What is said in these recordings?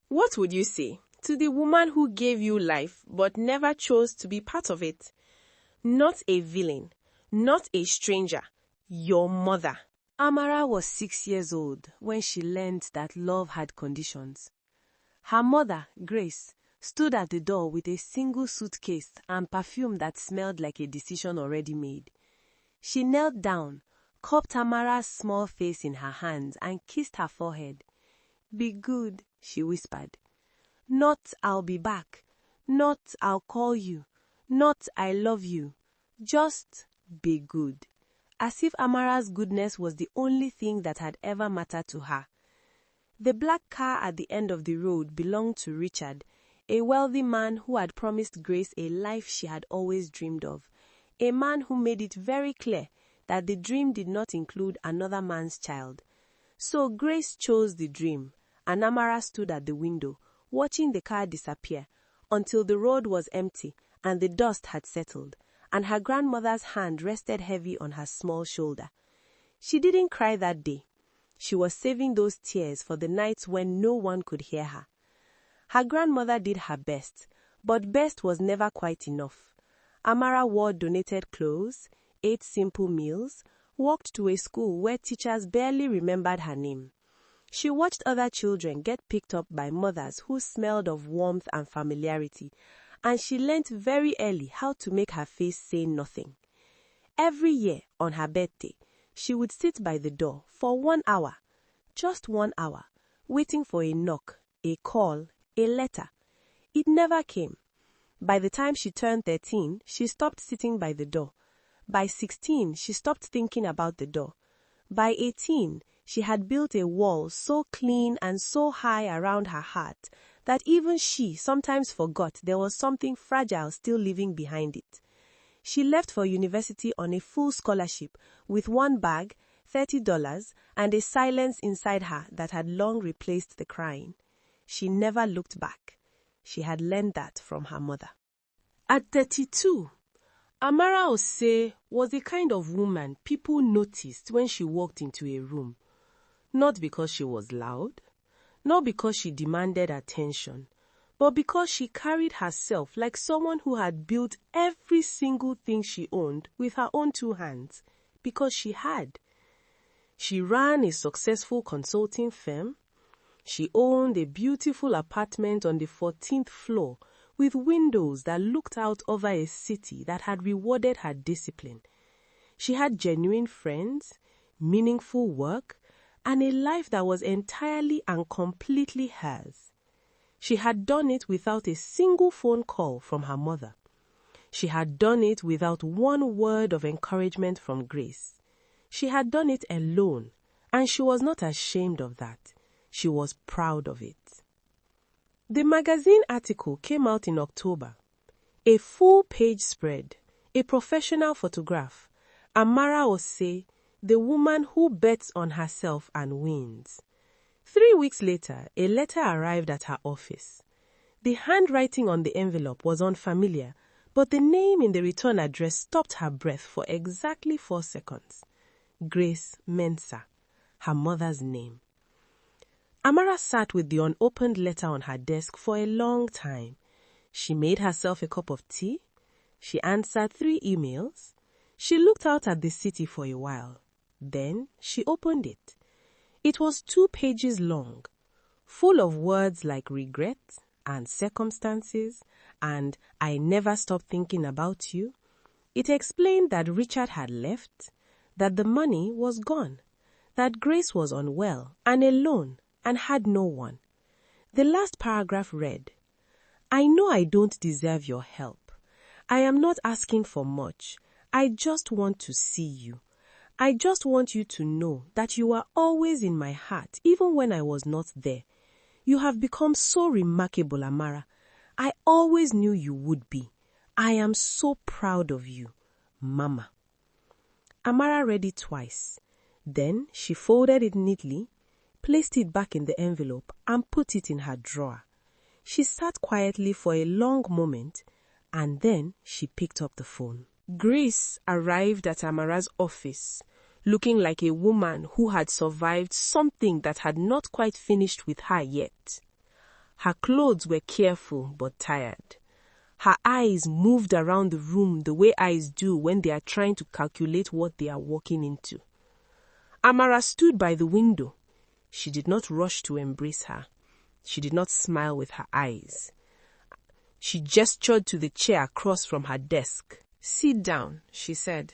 What would you say to the woman who gave you life but never chose to be part of it? Not a villain, not a stranger, your mother. Amara was 6 years old when she learned that love had conditions. Her mother, Grace, stood at the door with a single suitcase and perfume that smelled like a decision already made. She knelt down, cupped Amara's small face in her hands and kissed her forehead. "Be good," she whispered. "Not I'll be back, not I'll call you, not I love you. Just be good." As if Amara's goodness was the only thing that had ever mattered to her. The black car at the end of the road belonged to Richard, a wealthy man who had promised Grace a life she had always dreamed of, a man who made it very clear that the dream did not include another man's child. So Grace chose the dream, and Amara stood at the window, watching the car disappear, until the road was empty and the dust had settled, and her grandmother's hand rested heavy on her small shoulder. She didn't cry that day. She was saving those tears for the nights when no one could hear her. Her grandmother did her best, but best was never quite enough. Amara wore donated clothes, ate simple meals, walked to a school where teachers barely remembered her name. She watched other children get picked up by mothers who smelled of warmth and familiarity, and she learnt very early how to make her face say nothing. Every year, on her birthday, she would sit by the door for 1 hour, just 1 hour, waiting for a knock, a call, a letter. It never came. By the time she turned 13, she stopped sitting by the door. By 16, she stopped thinking about the door. By 18, she had built a wall so clean and so high around her heart that even she sometimes forgot there was something fragile still living behind it. She left for university on a full scholarship with one bag, $30, and a silence inside her that had long replaced the crying. She never looked back. She had learned that from her mother. At 32, Amara Osei was the kind of woman people noticed when she walked into a room. Not because she was loud, not because she demanded attention, but because she carried herself like someone who had built every single thing she owned with her own 2 hands, because she had. She ran a successful consulting firm. She owned a beautiful apartment on the 14th floor with windows that looked out over a city that had rewarded her discipline. She had genuine friends, meaningful work, and a life that was entirely and completely hers. She had done it without a single phone call from her mother. She had done it without one word of encouragement from Grace. She had done it alone, and she was not ashamed of that. She was proud of it. The magazine article came out in October. A full-page spread, a professional photograph, Amara Osei, the woman who bets on herself and wins. 3 weeks later, a letter arrived at her office. The handwriting on the envelope was unfamiliar, but the name in the return address stopped her breath for exactly 4 seconds. Grace Mensah, her mother's name. Amara sat with the unopened letter on her desk for a long time. She made herself a cup of tea. She answered 3 emails. She looked out at the city for a while. Then she opened it. It was 2 pages long, full of words like regret and circumstances and "I never stopped thinking about you." It explained that Richard had left, that the money was gone, that Grace was unwell and alone and had no one. The last paragraph read, "I know I don't deserve your help. I am not asking for much. I just want to see you. I just want you to know that you are always in my heart, even when I was not there. You have become so remarkable, Amara. I always knew you would be. I am so proud of you, Mama." Amara read it twice. Then she folded it neatly, placed it back in the envelope, and put it in her drawer. She sat quietly for a long moment, and then she picked up the phone. Grace arrived at Amara's office, looking like a woman who had survived something that had not quite finished with her yet. Her clothes were careful but tired. Her eyes moved around the room the way eyes do when they are trying to calculate what they are walking into. Amara stood by the window. She did not rush to embrace her. She did not smile with her eyes. She gestured to the chair across from her desk. "Sit down," she said.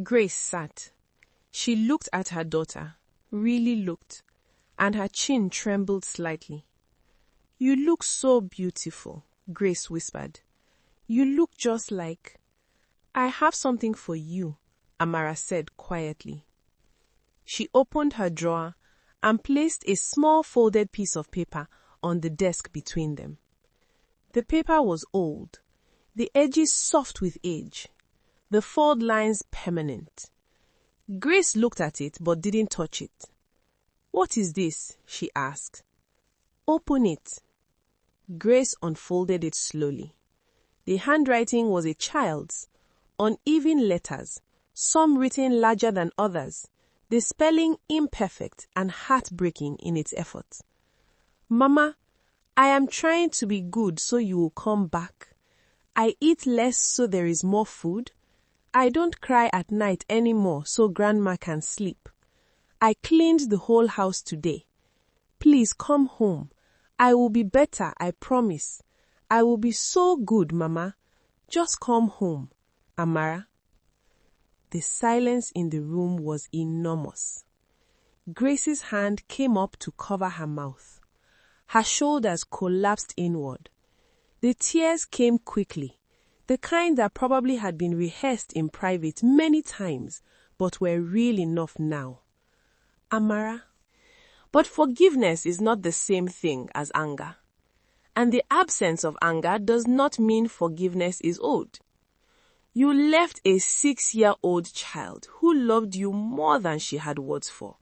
Grace sat. She looked at her daughter, really looked, and her chin trembled slightly. "You look so beautiful," Grace whispered. "You look just like—" "I have something for you," Amara said quietly. She opened her drawer and placed a small folded piece of paper on the desk between them. The paper was old, the edges soft with age, the fold lines permanent. Grace looked at it but didn't touch it. "What is this?" she asked. "Open it." Grace unfolded it slowly. The handwriting was a child's, uneven letters, some written larger than others, the spelling imperfect and heartbreaking in its effort. "Mama, I am trying to be good so you will come back. I eat less so there is more food. I don't cry at night anymore so grandma can sleep. I cleaned the whole house today. Please come home. I will be better, I promise. I will be so good, Mama. Just come home, Amara." The silence in the room was enormous. Grace's hand came up to cover her mouth. Her shoulders collapsed inward. The tears came quickly, the kind that probably had been rehearsed in private many times, but were real enough now. "Amara." But forgiveness is not the same thing as anger. And the absence of anger does not mean forgiveness is owed. You left a 6-year-old child who loved you more than she had words for.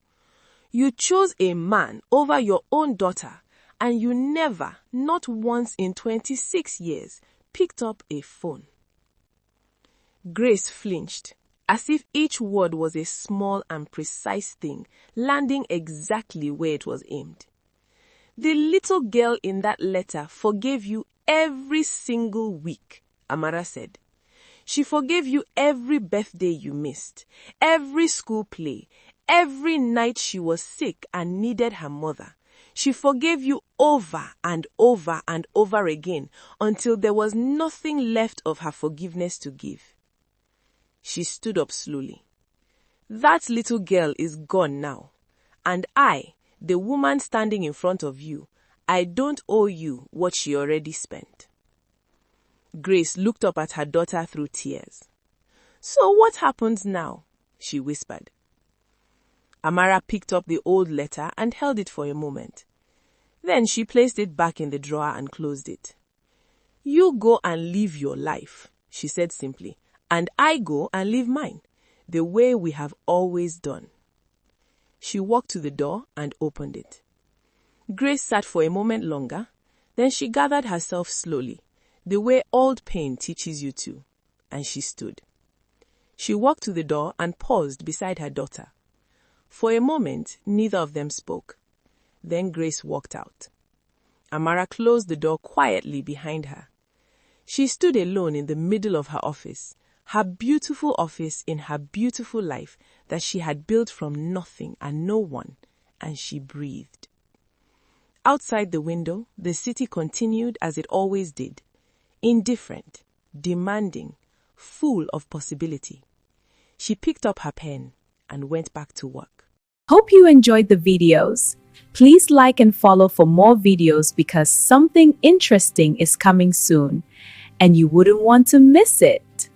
You chose a man over your own daughter, and you never, not once in 26 years, picked up a phone. Grace flinched, as if each word was a small and precise thing, landing exactly where it was aimed. "The little girl in that letter forgave you every single week," Amara said. "She forgave you every birthday you missed, every school play, every night she was sick and needed her mother. She forgave you over and over and over again until there was nothing left of her forgiveness to give." She stood up slowly. "That little girl is gone now. And I, the woman standing in front of you, I don't owe you what she already spent." Grace looked up at her daughter through tears. "So what happens now?" she whispered. Amara picked up the old letter and held it for a moment. Then she placed it back in the drawer and closed it. "You go and live your life," she said simply, "and I go and live mine, the way we have always done." She walked to the door and opened it. Grace sat for a moment longer, then she gathered herself slowly, the way old pain teaches you to, and she stood. She walked to the door and paused beside her daughter. For a moment, neither of them spoke. Then Grace walked out. Amara closed the door quietly behind her. She stood alone in the middle of her office, her beautiful office in her beautiful life that she had built from nothing and no one, and she breathed. Outside the window, the city continued as it always did, indifferent, demanding, full of possibility. She picked up her pen and went back to work. Hope you enjoyed the videos. Please like and follow for more videos because something interesting is coming soon and you wouldn't want to miss it.